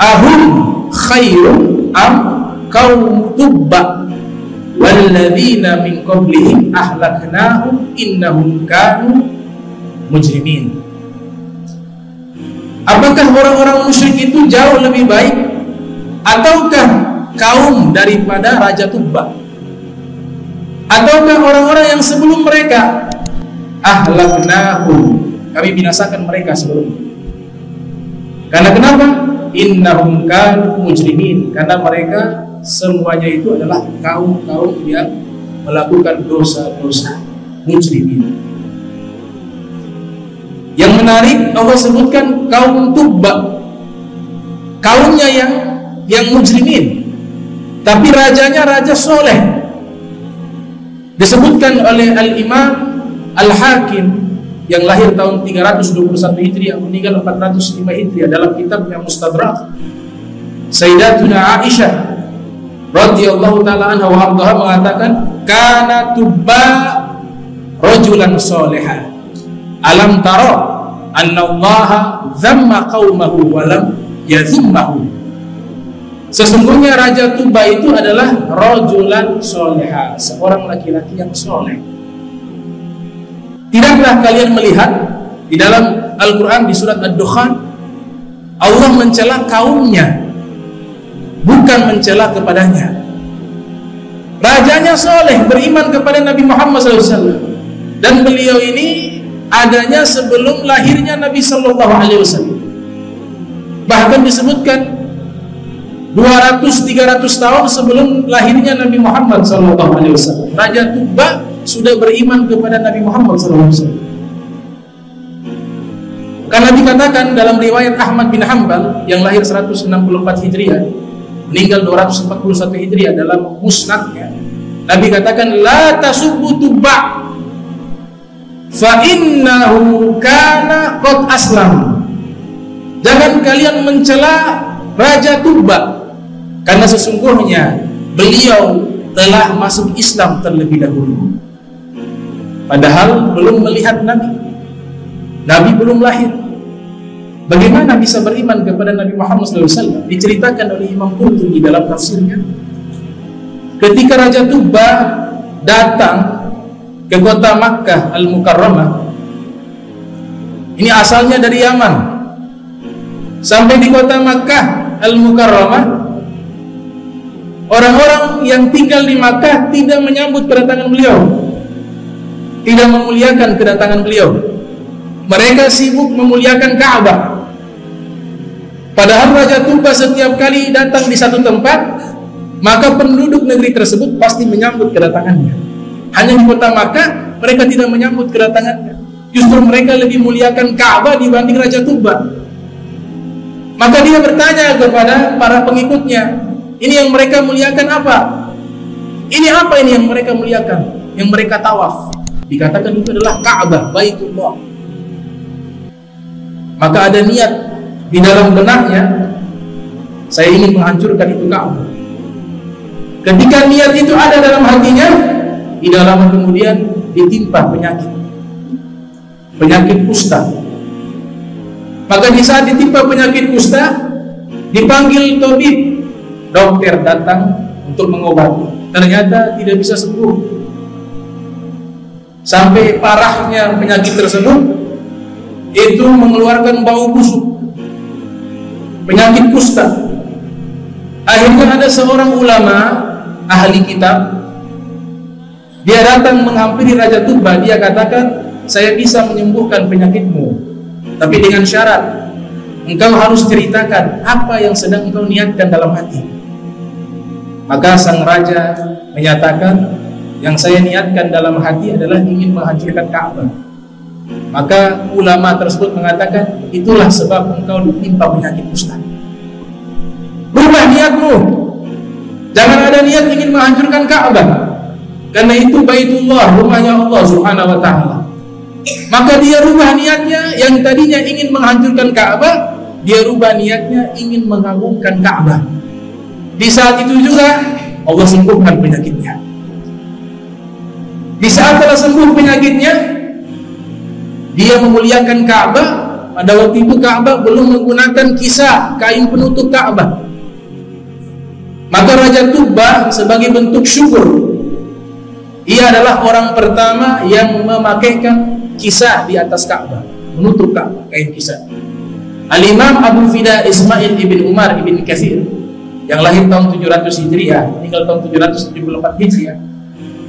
ahum khairun am qaum tubba walladzina min qablihim ahlaknahum innahum kanu mujrimin. Apakah orang-orang musyrik itu jauh lebih baik ataukah kaum daripada Raja Tubba, ataukah orang-orang yang sebelum mereka? Ahlaknahum, kami binasakan mereka sebelumnya. Karena kenapa? Innahum kanu mujrimin, karena mereka semuanya itu adalah kaum-kaum yang melakukan dosa-dosa, mujrimin. Yang menarik, Allah sebutkan kaum Tubba, kaumnya yang mujrimin, tapi rajanya raja soleh. Disebutkan oleh Al-Imam Al-Hakim yang lahir tahun 321 Hijriah, meninggal 405 Hijriah, dalam kitabnya Mustadrak, Sayyidatuna Aisyah radhiyallahu ta'ala anha wa ardhaha mengatakan, kana Tubba rajulan soleha, alam tara anna Allah dhamma qaumahu wa lam yazummahu. Sesungguhnya Raja Tubba itu adalah rajulan soleha, seorang laki-laki yang soleh. Tidakkah kalian melihat di dalam Al-Quran di surat Ad-Dukhan, Allah mencela kaumnya, bukan mencela kepadanya. Rajanya soleh, beriman kepada Nabi Muhammad SAW, dan beliau ini adanya sebelum lahirnya Nabi SAW. Bahkan disebutkan 200-300 tahun sebelum lahirnya Nabi Muhammad SAW, Raja Tubba sudah beriman kepada Nabi Muhammad SAW. Karena dikatakan dalam riwayat Ahmad bin Hanbal yang lahir 164 Hijriah, meninggal 241 Hijriah, dalam musnadnya, Nabi katakan, la tasubbu Tubba fa innahu kana qad aslam. Jangan kalian mencela Raja Tubba, karena sesungguhnya beliau telah masuk Islam terlebih dahulu. Padahal belum melihat Nabi, Nabi belum lahir. Bagaimana bisa beriman kepada Nabi Muhammad SAW? Diceritakan oleh Imam Qurtubi dalam tafsirnya, ketika Raja Tubba datang ke kota Makkah Al-Mukarramah, ini asalnya dari Yaman, sampai di kota Makkah Al-Mukarramah, orang-orang yang tinggal di Makkah tidak menyambut kedatangan beliau, tidak memuliakan kedatangan beliau. Mereka sibuk memuliakan Ka'bah. Padahal Raja Tubba setiap kali datang di satu tempat, maka penduduk negeri tersebut pasti menyambut kedatangannya. Hanya di kota Makkah mereka tidak menyambut kedatangannya. Justru mereka lebih muliakan Ka'bah dibanding Raja Tubba. Maka dia bertanya kepada para pengikutnya, ini yang mereka muliakan apa? Ini apa ini yang mereka muliakan, yang mereka tawaf? Dikatakan itu adalah Ka'bah, Baitullah. Maka ada niat di dalam benaknya, saya ingin menghancurkan itu Ka'bah. Ketika niat itu ada dalam hatinya, di dalam kemudian ditimpa penyakit kusta. Maka di saat ditimpa penyakit kusta, dipanggil tabib, dokter datang untuk mengobati. Ternyata tidak bisa sembuh. Sampai parahnya penyakit tersebut itu mengeluarkan bau busuk, penyakit kusta. Akhirnya ada seorang ulama ahli kitab, dia datang menghampiri Raja Tubba. Dia katakan, saya bisa menyembuhkan penyakitmu, tapi dengan syarat engkau harus ceritakan apa yang sedang engkau niatkan dalam hati. Maka sang raja menyatakan, yang saya niatkan dalam hati adalah ingin menghancurkan Ka'bah. Maka ulama tersebut mengatakan, itulah sebab engkau ditimpa penyakit kusta. Rubah niatmu, jangan ada niat ingin menghancurkan Ka'bah, karena itu Baitullah, rumahnya Allah Subhanahu wa ta'ala. Maka dia rubah niatnya, yang tadinya ingin menghancurkan Ka'bah, dia rubah niatnya ingin mengagungkan Ka'bah. Di saat itu juga Allah sembuhkan penyakitnya. Di saat telah sembuh penyakitnya, dia memuliakan Ka'bah, Pada waktu itu Ka'bah belum menggunakan kisah, kain penutup Ka'bah. Maka Raja Tubbah sebagai bentuk syukur, ia adalah orang pertama yang memakaikan kisah di atas Ka'bah, menutup Ka'bah, kain kisah. Al-Imam Abu Fida Ismail ibn Umar ibn Katsir yang lahir tahun 700 Hijriah, meninggal tahun 774 Hijriah,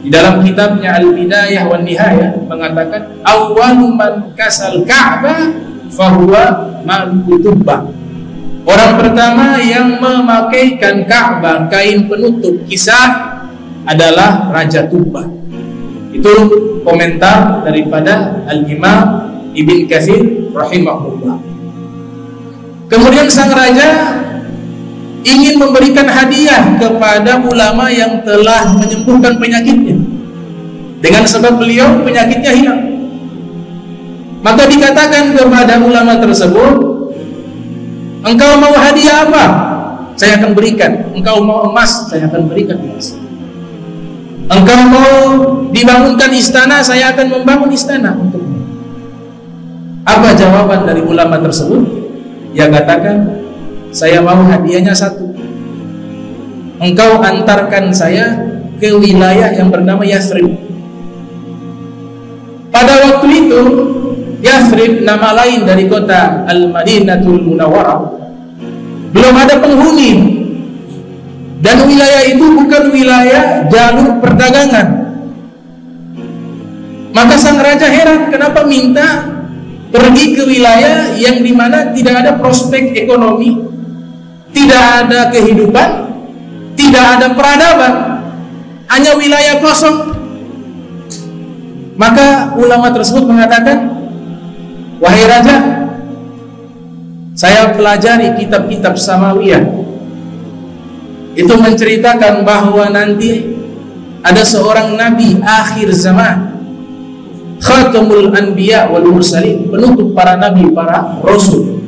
di dalam kitabnya Al-Bidayah wan Nihayah mengatakan awwalu man kasal Ka'bah fahuwa Maliku Tubbah. Orang pertama yang memakaikan Ka'bah, kain penutup kisah, adalah Raja Tubbah. Itu komentar daripada Al-Imam Ibn Katsir rahimahullah. Kemudian sang raja ingin memberikan hadiah kepada ulama yang telah menyembuhkan penyakitnya, dengan sebab beliau penyakitnya hilang. Maka dikatakan kepada ulama tersebut, engkau mau hadiah apa? Saya akan berikan. Engkau mau emas? Saya akan berikan emas. Engkau mau dibangunkan istana? Saya akan membangun istana untukmu. Apa jawaban dari ulama tersebut? Dia katakan, saya mau hadiahnya satu. Engkau antarkan saya ke wilayah yang bernama Yathrib. Pada waktu itu Yathrib, nama lain dari kota Al-Madinatul Munawwarah, belum ada penghuni, dan wilayah itu bukan wilayah jalur perdagangan. Maka sang raja heran, kenapa minta pergi ke wilayah yang dimana tidak ada prospek ekonomi, tidak ada kehidupan, tidak ada peradaban, hanya wilayah kosong. Maka ulama tersebut mengatakan, wahai raja, saya pelajari kitab-kitab Samawiyah, itu menceritakan bahwa nanti ada seorang nabi akhir zaman, Khatamul Anbiya wal Mursalin, penutup para nabi, para rasul,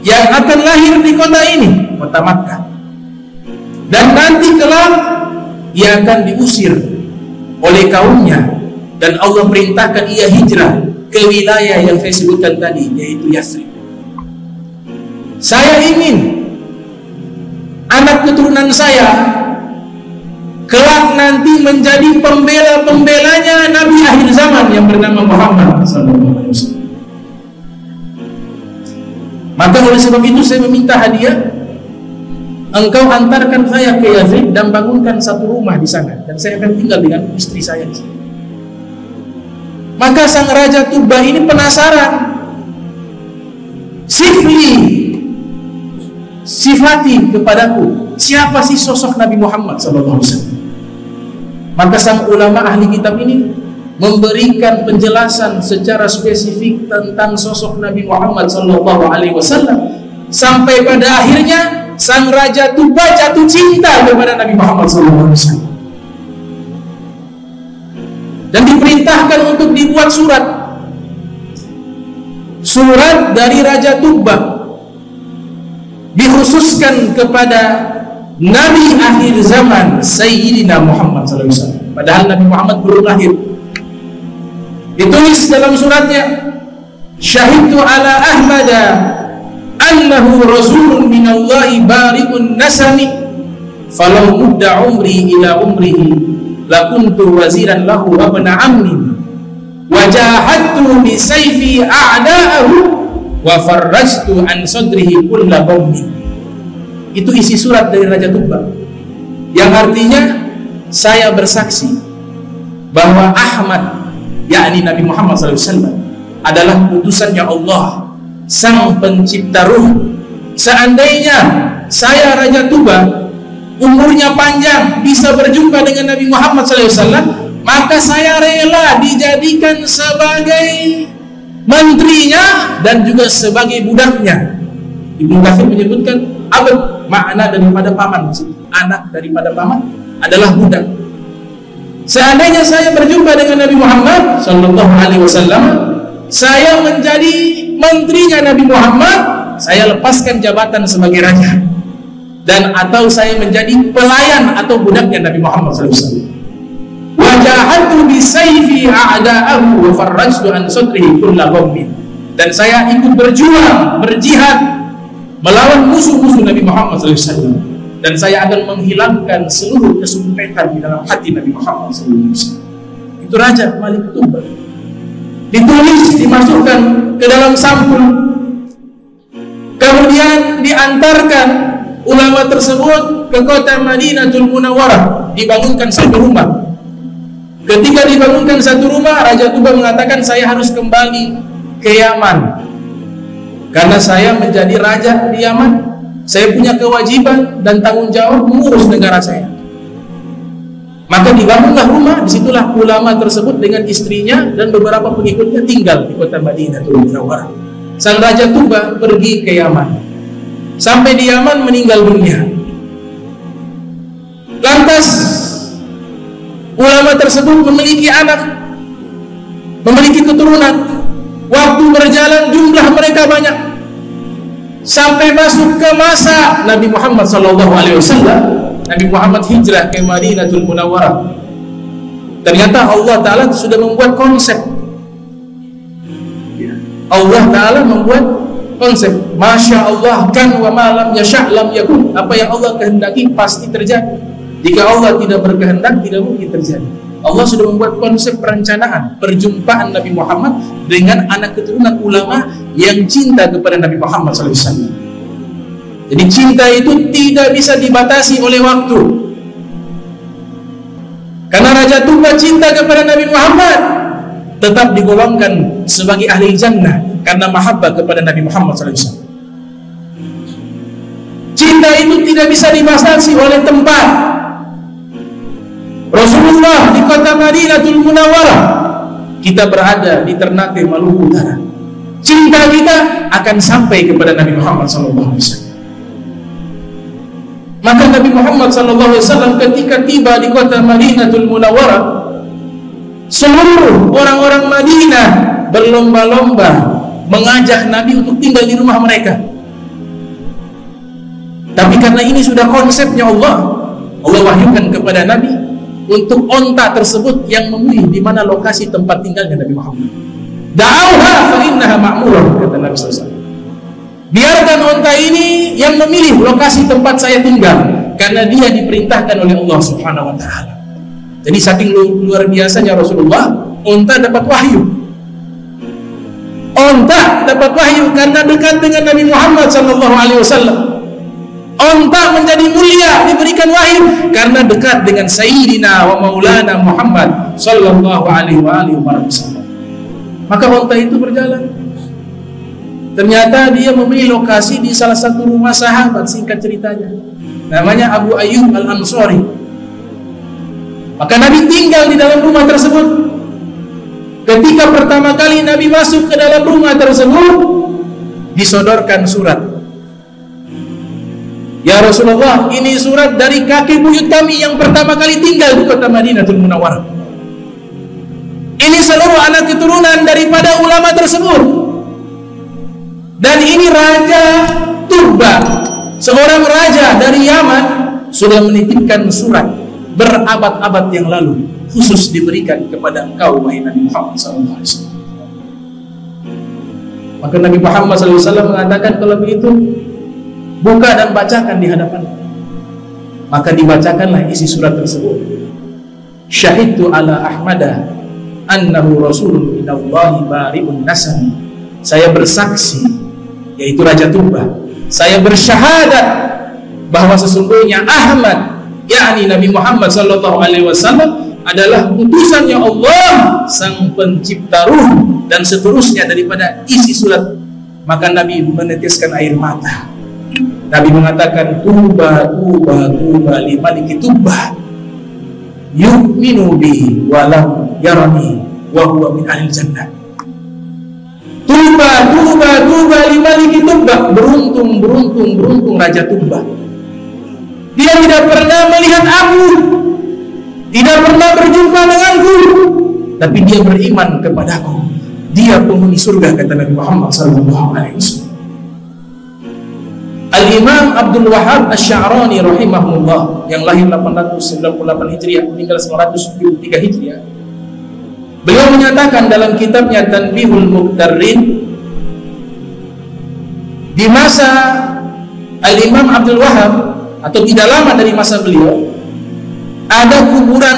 yang akan lahir di kota ini, kota Makkah. Dan nanti kelak ia akan diusir oleh kaumnya, dan Allah perintahkan ia hijrah ke wilayah yang saya sebutkan tadi, yaitu Yathrib. Saya ingin anak keturunan saya kelak nanti menjadi pembela-pembelanya Nabi akhir zaman yang bernama Muhammad sallallahu alaihi wasallam. Maka oleh sebab itu saya meminta hadiah, engkau antarkan saya ke Yathrib dan bangunkan satu rumah di sana, dan saya akan tinggal dengan istri saya di sana. Maka sang Raja Tubbah ini penasaran, sifati kepadaku, siapa sih sosok Nabi Muhammad SAW? Maka sang ulama ahli kitab ini memberikan penjelasan secara spesifik tentang sosok Nabi Muhammad SAW, sampai pada akhirnya sang Raja Tubbah jatuh cinta kepada Nabi Muhammad SAW, dan diperintahkan untuk dibuat surat dari Raja Tubbah, dikhususkan kepada Nabi akhir zaman Sayyidina Muhammad SAW, padahal Nabi Muhammad belum lahir. Ditulis dalam suratnya, syahidtu ala Ahmada annahu rasulun minallahi bari'un nasami, falau mudda umri ila umrihi lakuntu waziran lahu wa bna ammi wajahadtu bi sayfi a'da'ahu wa farrajtu an sadrihi kulla qawmin. Itu isi surat dari Raja Tubbah, yang artinya saya bersaksi bahwa Ahmad, yakni Nabi Muhammad SAW, adalah utusannya Allah, sang pencipta ruh. Seandainya saya Raja Tubbah umurnya panjang, bisa berjumpa dengan Nabi Muhammad SAW, maka saya rela dijadikan sebagai menterinya dan juga sebagai budaknya. Ibnu Katsir menyebutkan abad, makna daripada paman, anak daripada paman adalah budak. Seandainya saya berjumpa dengan Nabi Muhammad sallallahu alaihi wasallam, saya menjadi menterinya Nabi Muhammad, saya lepaskan jabatan sebagai raja, dan atau saya menjadi pelayan atau budaknya Nabi Muhammad sallallahu alaihi wasallam. Wajahatu bi sayfi a'da'ahu wa farrajtu an sadrihi kulla ghammin. dan saya ikut berjuang, berjihad melawan musuh-musuh Nabi Muhammad SAW, dan saya akan menghilangkan seluruh kesumpetan di dalam hati Nabi Muhammad SAW. Itu Raja Malik Tuba. Ditulis, dimasukkan ke dalam sampul, kemudian diantarkan ulama tersebut ke kota Madinatul Munawwarah, dibangunkan satu rumah. Ketika dibangunkan satu rumah, Raja Tuba mengatakan, saya harus kembali ke Yaman karena saya menjadi raja di Yaman. Saya punya kewajiban dan tanggung jawab mengurus negara saya. Maka dibangunlah rumah. Disitulah ulama tersebut dengan istrinya dan beberapa pengikutnya tinggal di kota Madinatul Munawwarah. Sang Raja Tuba pergi ke Yaman. Sampai di Yaman meninggal dunia. Lantas ulama tersebut memiliki anak, memiliki keturunan. Waktu berjalan jumlah mereka banyak, sampai masuk ke masa Nabi Muhammad SAW. Nabi Muhammad hijrah ke Madinatul Munawwarah. Ternyata Allah Ta'ala sudah membuat konsep. Allah Ta'ala membuat konsep. Masya Allah kan wa ma lam yasha' lam yakun. Apa yang Allah kehendaki pasti terjadi. Jika Allah tidak berkehendak, tidak mungkin terjadi. Allah sudah membuat konsep perencanaan perjumpaan Nabi Muhammad dengan anak keturunan ulama yang cinta kepada Nabi Muhammad SAW. Jadi cinta itu tidak bisa dibatasi oleh waktu. Karena Raja Tuba cinta kepada Nabi Muhammad, tetap digolongkan sebagai ahli jannah karena mahabbah kepada Nabi Muhammad SAW. Cinta itu tidak bisa dibatasi oleh tempat. Rasulullah di kota Madinatul Munawwarah, kita berada di Ternate, Maluku Utara. Cinta kita akan sampai kepada Nabi Muhammad SAW. Maka Nabi Muhammad SAW ketika tiba di kota Madinatul Munawwarah, seluruh orang-orang Madinah berlomba-lomba mengajak Nabi untuk tinggal di rumah mereka. Tapi karena ini sudah konsepnya Allah wahyukan kepada Nabi untuk onta tersebut yang memilih di mana lokasi tempat tinggalnya Nabi Muhammad. Da'auha fa innaha ma'murah, kata Nabi SAW. Biarkan onta ini yang memilih lokasi tempat saya tinggal, karena dia diperintahkan oleh Allah Subhanahu wa Ta'ala. Jadi saking luar biasanya Rasulullah, onta dapat wahyu. Onta dapat wahyu karena dekat dengan Nabi Muhammad SAW. Onta menjadi mulia, diberikan wahyu karena dekat dengan Sayyidina wa Maulana Muhammad sallallahu alaihi wasallam. Maka onta itu berjalan. Ternyata dia memilih lokasi di salah satu rumah sahabat, singkat ceritanya. Namanya Abu Ayyub Al-Ansari. Maka Nabi tinggal di dalam rumah tersebut. Ketika pertama kali Nabi masuk ke dalam rumah tersebut, disodorkan surat. Ya Rasulullah, ini surat dari kakek buyut kami yang pertama kali tinggal di kota Madinatul Munawwarah. Ini seluruh anak keturunan daripada ulama tersebut. Dan ini Raja Tuba, seorang raja dari Yaman, sudah menitipkan surat berabad-abad yang lalu, khusus diberikan kepada engkau, wahai Nabi Muhammad SAW. Maka Nabi Muhammad SAW mengatakan, kalau begitu buka dan bacakan di hadapan. Maka dibacakanlah isi surat tersebut. Syahidtu ala Ahmada annahu rasulun minallahi bari'un nasami. Saya bersaksi, yaitu Raja Tuba, saya bersyahadat bahwa sesungguhnya Ahmad, yakni Nabi Muhammad SAW, adalah utusannya Allah, sang pencipta ruh, dan seterusnya daripada isi surat. Maka Nabi meneteskan air mata. Nabi mengatakan, tuba tuba tuba li maliki tuba yu'minu bi walam yarani wa huwa min ahli jannah. Tuba tuba tuba li maliki tuba. Beruntung, beruntung, beruntung Raja Tuba. Dia tidak pernah melihat aku, tidak pernah berjumpa denganku, tapi dia beriman kepadaku. Dia penghuni surga, kata Nabi Muhammad SAW. Al-Imam Abdul Wahhab Asy-Sya'rani rahimahullah, yang lahir 898 Hijriah, meninggal 973 Hijriah, beliau menyatakan dalam kitabnya Tanbihul Muqtarrin, di masa Al-Imam Abdul Wahab, atau tidak lama dari masa beliau, ada kuburan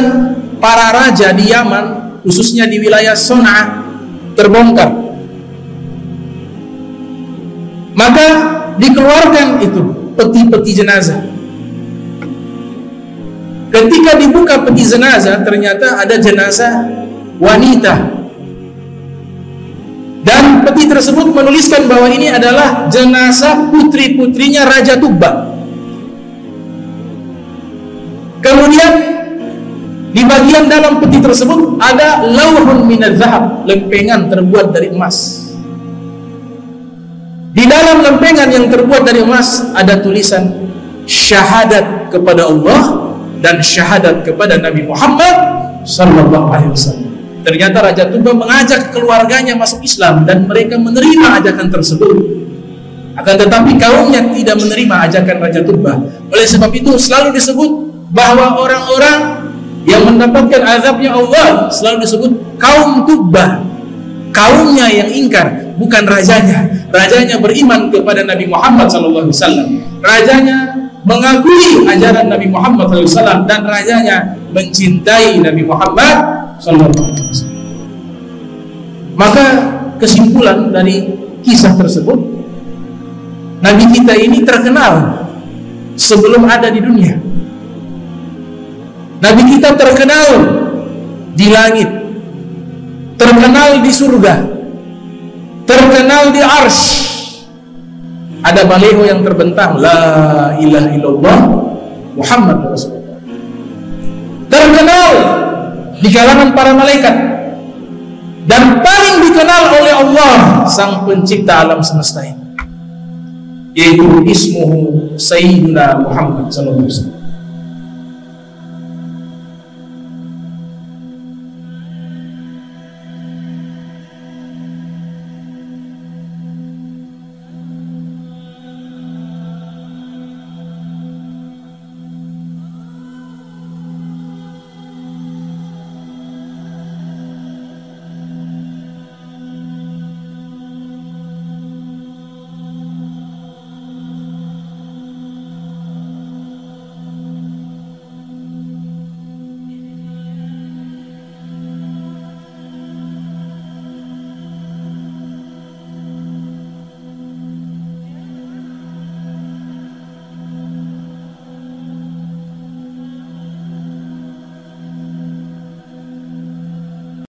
para raja di Yaman, khususnya di wilayah Son'a, terbongkar. Maka dikeluarkan itu peti-peti jenazah. Ketika dibuka peti jenazah, ternyata ada jenazah wanita, dan peti tersebut menuliskan bahwa ini adalah jenazah putri-putrinya Raja Tubbah. Kemudian di bagian dalam peti tersebut ada lauhun minadz zahab, lempengan terbuat dari emas. Di dalam lempengan yang terbuat dari emas ada tulisan syahadat kepada Allah dan syahadat kepada Nabi Muhammad sallallahu alaihi wasallam. Ternyata Raja Tubbah mengajak keluarganya masuk Islam dan mereka menerima ajakan tersebut. Akan tetapi kaumnya tidak menerima ajakan Raja Tubbah. Oleh sebab itu selalu disebut bahwa orang-orang yang mendapatkan azabnya Allah selalu disebut kaum Tubbah. Kaumnya yang ingkar, bukan rajanya. Rajanya beriman kepada Nabi Muhammad SAW. Rajanya mengakui ajaran Nabi Muhammad SAW, dan rajanya mencintai Nabi Muhammad SAW. Maka kesimpulan dari kisah tersebut, Nabi kita ini terkenal sebelum ada di dunia. Nabi kita terkenal di langit, terkenal di surga, terkenal di arsy. Ada baliho yang terbentang, la ilaha illallah Muhammad Rasulullah. Terkenal di kalangan para malaikat, dan paling dikenal oleh Allah sang pencipta alam semesta ini, yaitu ismuhu Sayyidina Muhammad sallallahu alaihi wasallam.